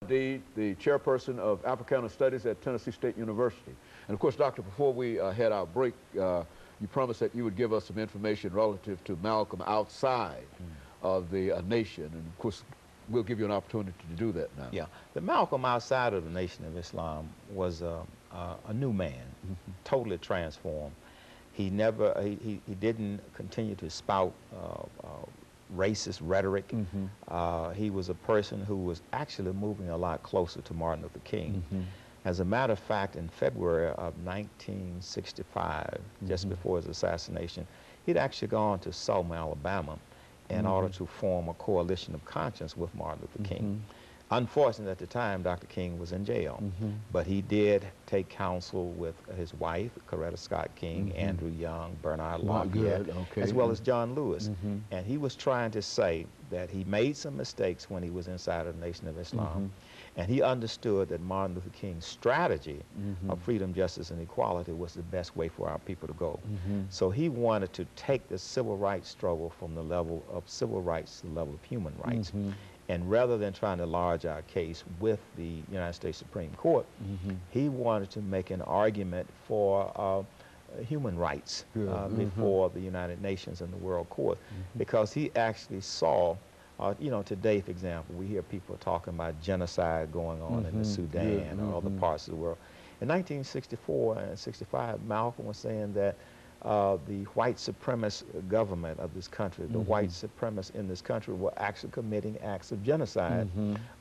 AAl-Hadid3, the chairperson of Africana Studies at Tennessee State University. And of course, Doctor, before we had our break, you promised that you would give us some information relative to Malcolm outside of the nation. And of course, we'll give you an opportunity to do that now. Yeah, the Malcolm outside of the Nation of Islam was a new man, totally transformed. He didn't continue to spout racist rhetoric. He was a person who was actually moving a lot closer to Martin Luther King. As a matter of fact, in February of 1965, just before his assassination, he'd actually gone to Selma, Alabama, in order to form a coalition of conscience with Martin Luther King. Unfortunately, at the time, Dr. King was in jail, but he did take counsel with his wife, Coretta Scott King, Andrew Young, Bernard Lafayette, as well as John Lewis. And he was trying to say that he made some mistakes when he was inside of the Nation of Islam, and he understood that Martin Luther King's strategy of freedom, justice, and equality was the best way for our people to go. So he wanted to take the civil rights struggle from the level of civil rights to the level of human rights. And rather than trying to lodge our case with the United States Supreme Court, he wanted to make an argument for human rights before the United Nations and the World Court, because he actually saw, you know, today, for example, we hear people talking about genocide going on in the Sudan or other parts of the world. In 1964 and 65, Malcolm was saying that the white supremacist government of this country, the white supremacists in this country were actually committing acts of genocide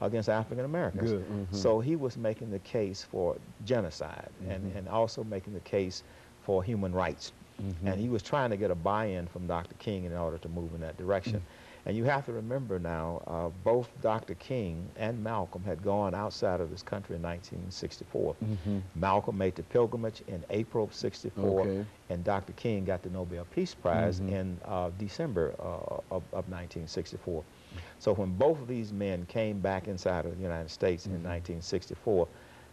against African Americans. So he was making the case for genocide and also making the case for human rights. And he was trying to get a buy-in from Dr. King in order to move in that direction. And you have to remember now, both Dr. King and Malcolm had gone outside of this country in 1964. Malcolm made the pilgrimage in April of '64, and Dr. King got the Nobel Peace Prize in December of 1964. So when both of these men came back inside of the United States in 1964,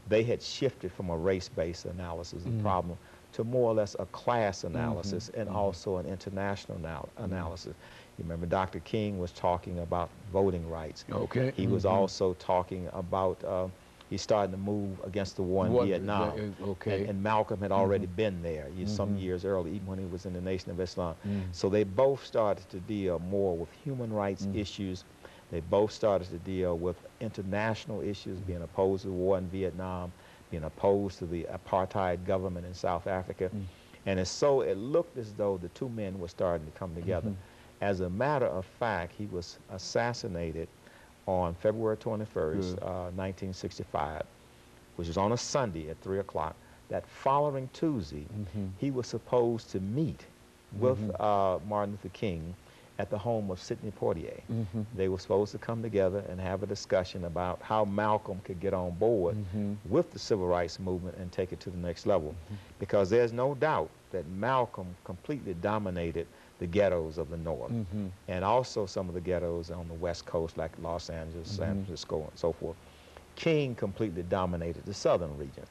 they had shifted from a race-based analysis of the problem to more or less a class analysis and also an international analysis. You remember Dr. King was talking about voting rights. He was also talking about, he's starting to move against the war in Vietnam. And Malcolm had already been there some years early, even when he was in the Nation of Islam. So they both started to deal more with human rights issues. They both started to deal with international issues, being opposed to the war in Vietnam, being opposed to the apartheid government in South Africa. And so it looked as though the two men were starting to come together. As a matter of fact, he was assassinated on February 21st, 1965, which was on a Sunday at 3 o'clock. That following Tuesday, he was supposed to meet with Martin Luther King at the home of Sidney Poitier. They were supposed to come together and have a discussion about how Malcolm could get on board with the civil rights movement and take it to the next level. Because there's no doubt that Malcolm completely dominated the ghettos of the North, and also some of the ghettos on the West Coast, like Los Angeles, San Francisco, and so forth. King completely dominated the southern region.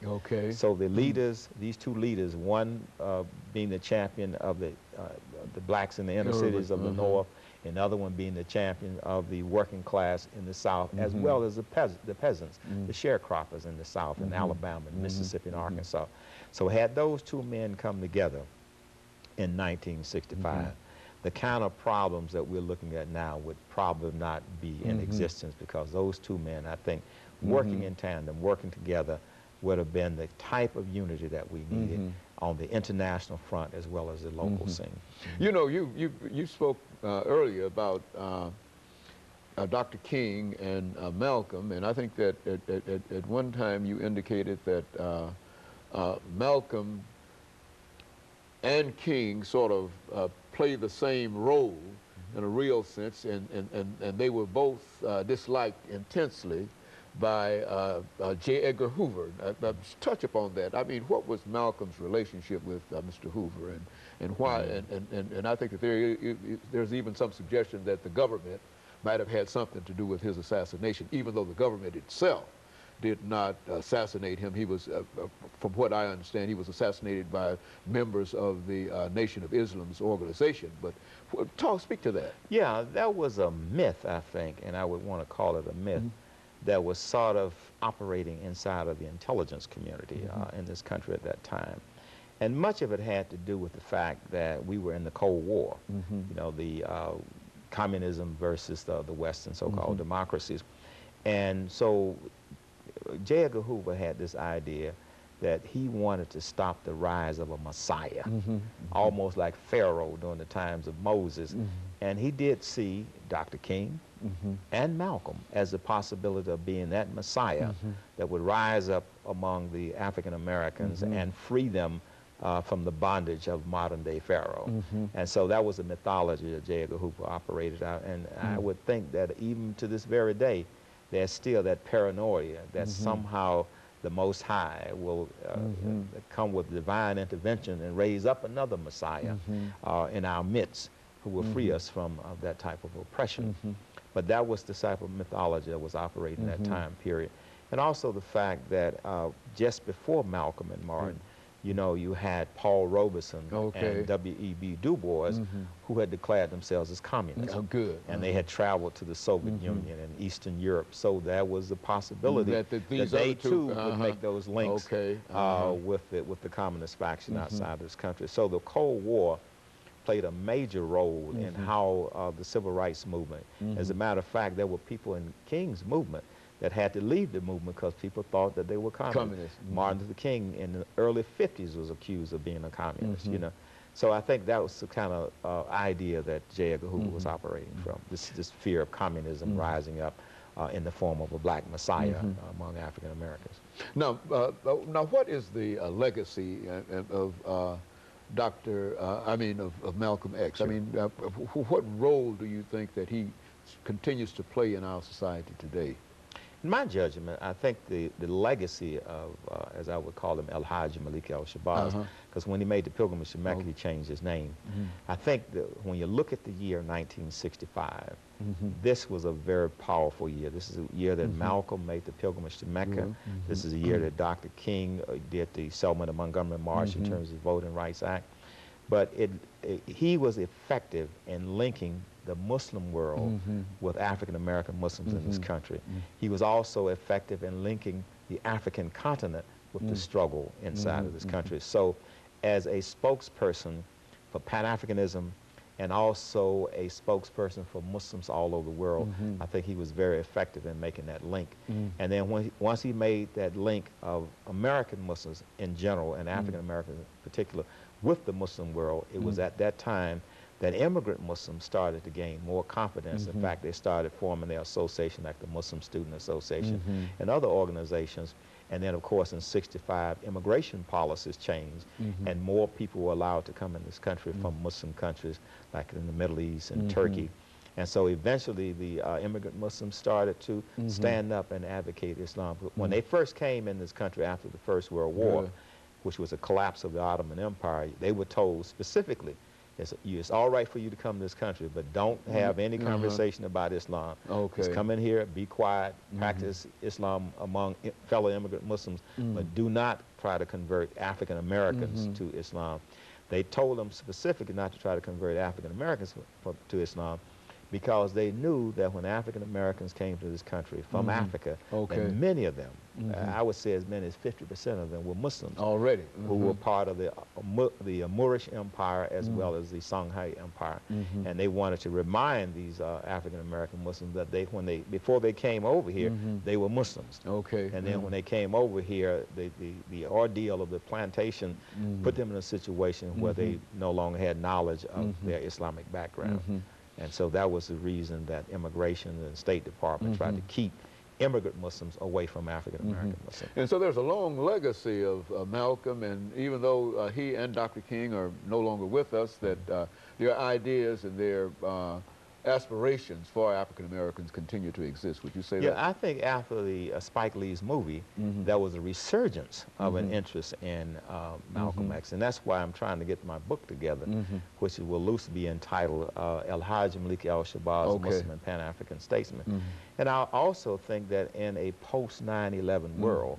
So the leaders, these two leaders, one being the champion of the blacks in the inner cities of the North, and the other one being the champion of the working class in the South, as well as the peasants, the sharecroppers in the South, in Alabama, and Mississippi, and Arkansas. So had those two men come together in 1965, the kind of problems that we're looking at now would probably not be in existence, because those two men, I think, working in tandem, working together, would have been the type of unity that we needed on the international front as well as the local scene. You know, you spoke earlier about Dr. King and Malcolm, and I think that at one time you indicated that Malcolm and King sort of play the same role in a real sense, and they were both disliked intensely by J. Edgar Hoover. Touch upon that. I mean, what was Malcolm's relationship with Mr. Hoover, and why? And I think that there's even some suggestion that the government might have had something to do with his assassination, even though the government itself did not assassinate him. He was, from what I understand, he was assassinated by members of the Nation of Islam's organization. But speak to that. Yeah, that was a myth, I think, and I would want to call it a myth, that was sort of operating inside of the intelligence community in this country at that time. And much of it had to do with the fact that we were in the Cold War, you know, the communism versus the Western so-called democracies. And so J. Edgar Hoover had this idea that he wanted to stop the rise of a Messiah, almost like Pharaoh during the times of Moses. And he did see Dr. King and Malcolm as the possibility of being that Messiah that would rise up among the African Americans and free them from the bondage of modern-day Pharaoh. And so that was the mythology that J. Edgar Hoover operated out. And I would think that even to this very day, there's still that paranoia that somehow the Most High will come with divine intervention and raise up another Messiah in our midst who will free us from that type of oppression. But that was the type of mythology that was operating that time period. And also the fact that just before Malcolm and Martin, you know, you had Paul Robeson and W.E.B. Du Bois who had declared themselves as communists. And they had traveled to the Soviet Union and Eastern Europe. So there was a possibility that they too would make those links with the communist faction outside this country. So the Cold War played a major role in how the civil rights movement. As a matter of fact, there were people in King's movement that had to leave the movement because people thought that they were communists. Martin Luther King in the early 50s was accused of being a communist, you know. So I think that was the kind of idea that J. Edgar Hoover was operating from, this fear of communism rising up in the form of a black messiah among African Americans. Now, what is the legacy of of Malcolm X? I mean, what role do you think that he continues to play in our society today? In my judgment, I think the legacy of, as I would call him, El-Hajj Malik al-Shabazz, because when he made the pilgrimage to Mecca, he changed his name. I think that when you look at the year 1965, this was a very powerful year. This is a year that Malcolm made the pilgrimage to Mecca. This is a year that Dr. King did the Selma to Montgomery March in terms of the Voting Rights Act. But he was effective in linking the Muslim world with African-American Muslims in this country. He was also effective in linking the African continent with the struggle inside of this country. So as a spokesperson for Pan-Africanism and also a spokesperson for Muslims all over the world, I think he was very effective in making that link. And then once he made that link of American Muslims in general and African-Americans in particular with the Muslim world, it was at that time that immigrant Muslims started to gain more confidence. In fact, they started forming their association like the Muslim Student Association and other organizations. And then, of course, in '65, immigration policies changed, and more people were allowed to come in this country from Muslim countries, like in the Middle East and Turkey. And so eventually the immigrant Muslims started to stand up and advocate Islam. When they first came in this country after the First World War, which was a collapse of the Ottoman Empire, they were told specifically, it's all right for you to come to this country, but don't have any conversation about Islam. Just come in here, be quiet, practice Islam among fellow immigrant Muslims, but do not try to convert African Americans to Islam. They told them specifically not to try to convert African Americans to Islam because they knew that when African Americans came to this country from Africa, and many of them, I would say as many as 50% of them were Muslims already, who were part of the Moorish Empire as well as the Songhai Empire, and they wanted to remind these African American Muslims that before they came over here, they were Muslims. And then when they came over here, the ordeal of the plantation put them in a situation where they no longer had knowledge of their Islamic background. And so that was the reason that immigration and the State Department tried to keep immigrant Muslims away from African-American Muslims. And so there's a long legacy of Malcolm, and even though he and Dr. King are no longer with us, that their ideas and their aspirations for African-Americans continue to exist. Would you say that? Yeah, I think after the Spike Lee's movie, there was a resurgence of an interest in Malcolm X, and that's why I'm trying to get my book together, which will loosely be entitled El-Hajj Malik al-Shabazz, Muslim and Pan-African Statesman. And I also think that in a post-9/11 world,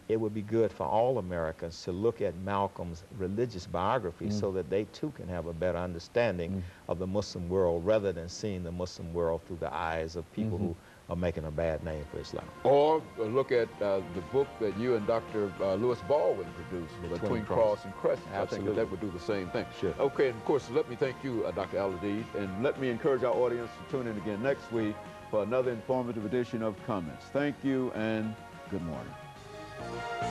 it would be good for all Americans to look at Malcolm's religious biography so that they too can have a better understanding of the Muslim world rather than seeing the Muslim world through the eyes of people who making a bad name for Islam. Or look at the book that you and Dr. Lewis Baldwin produced, Between Cross and Crescent. I think that would do the same thing. Sure. Okay, and of course, let me thank you, Dr. Al-Hadid, and let me encourage our audience to tune in again next week for another informative edition of Comments. Thank you and good morning.